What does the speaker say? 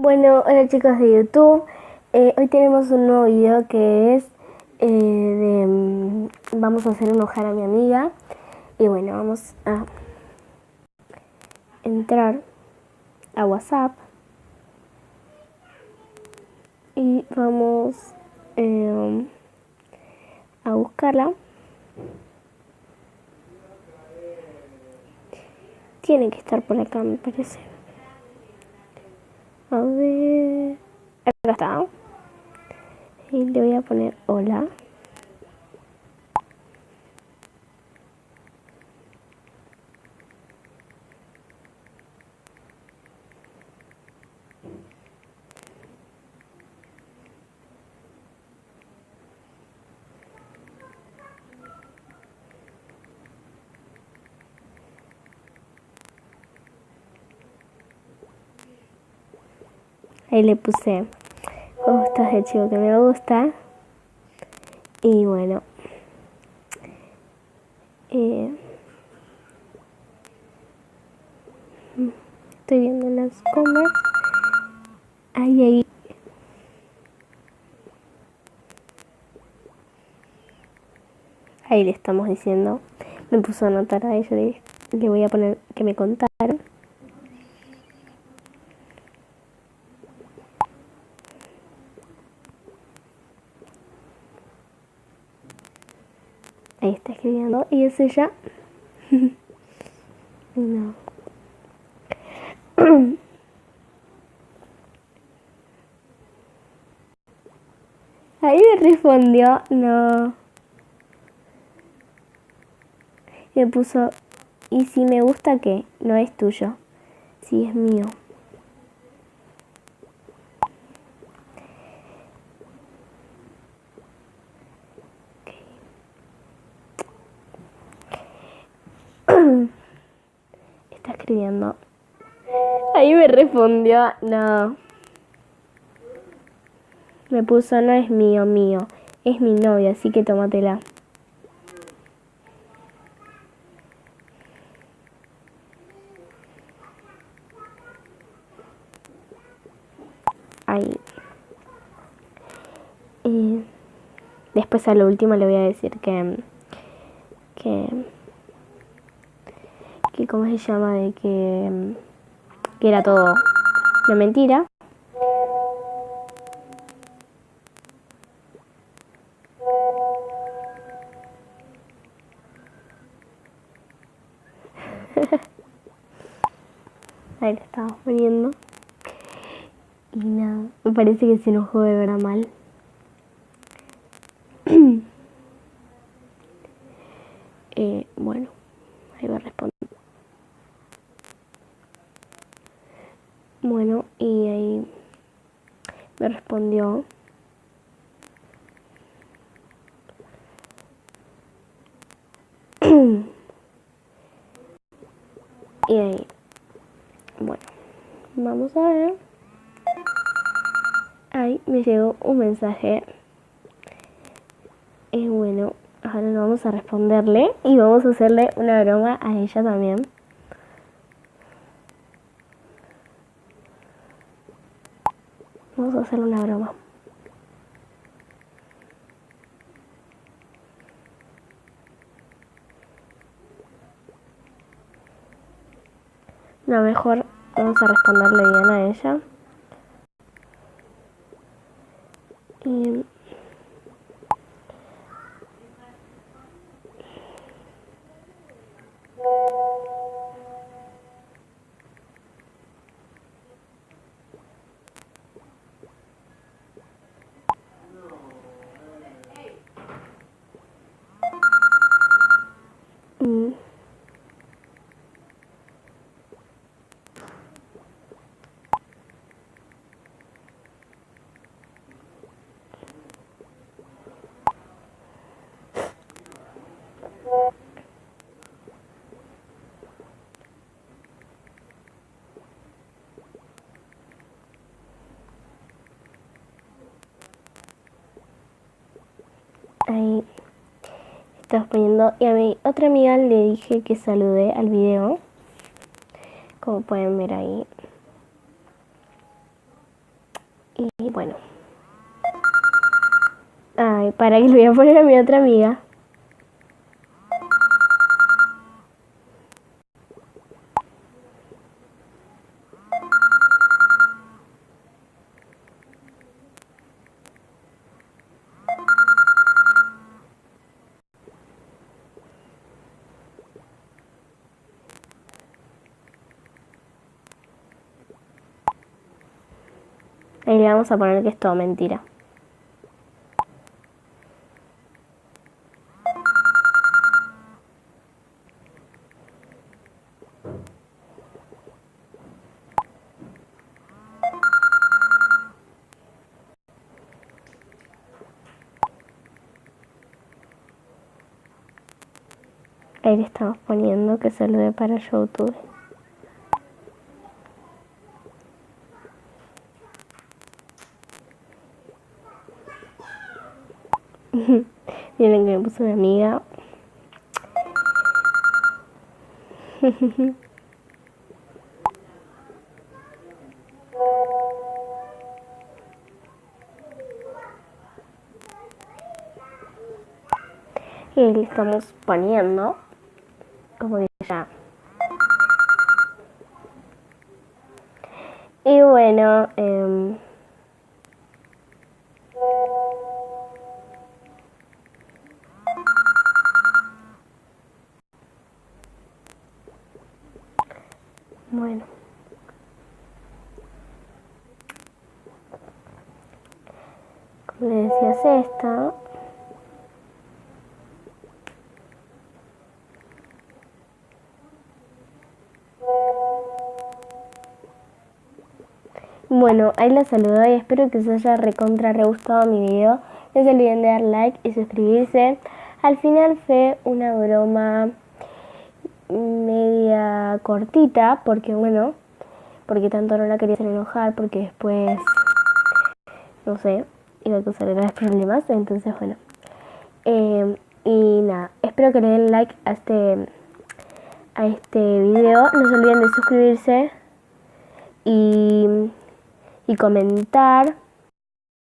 Bueno, hola chicos de YouTube. Hoy tenemos un nuevo video que es vamos a hacer enojar a mi amiga. Y bueno, vamos a entrar a WhatsApp y vamos a buscarla. Tiene que estar por acá, me parece. A ver, acá está. Y le voy a poner hola. Ahí le puse ¿cómo estás? El chico que me gusta. Y bueno, estoy viendo las comas. Ahí. Ahí le estamos diciendo. Me puso a anotar a ella. Le voy a poner que me contaron. Ahí está escribiendo. Y es ella. No. Ahí me respondió. No. Y me puso, ¿y si me gusta qué? No es tuyo. Sí, es mío. Okay. Está escribiendo. Ahí me respondió, no. Me puso, no es mío, es mi novia, así que tómatela. Ahí. Y después a lo último le voy a decir que ¿cómo se llama? De que era todo una mentira. Ahí lo estamos poniendo. Y nada, me parece que se enojó de verdad mal. Bueno, ahí va a responder. Bueno, y ahí me respondió. Y ahí, bueno, vamos a ver. Ahí me llegó un mensaje. Y bueno, ahora vamos a responderle y vamos a hacerle una broma a ella también. Vamos a hacerle una broma. No, mejor vamos a responderle bien a ella. Y ahí estamos poniendo. Y a mi otra amiga le dije que salude al video. Como pueden ver ahí. Bueno. Ay, para que le voy a poner a mi otra amiga. Ahí le vamos a poner que es todo mentira. Ahí le estamos poniendo que salude para YouTube. Miren que me puso mi amiga. Y le estamos poniendo como que ya. Y bueno, bueno. Como le decías esta. Bueno, ahí la saludo y espero que os haya recontra re gustado mi video. No se olviden de dar like y suscribirse. Al final fue una broma media cortita, porque bueno, porque tanto no la quería hacer enojar, porque después, no sé, iba a causar graves problemas. Entonces bueno, y nada, espero que le den like a este video. No se olviden de suscribirse y comentar.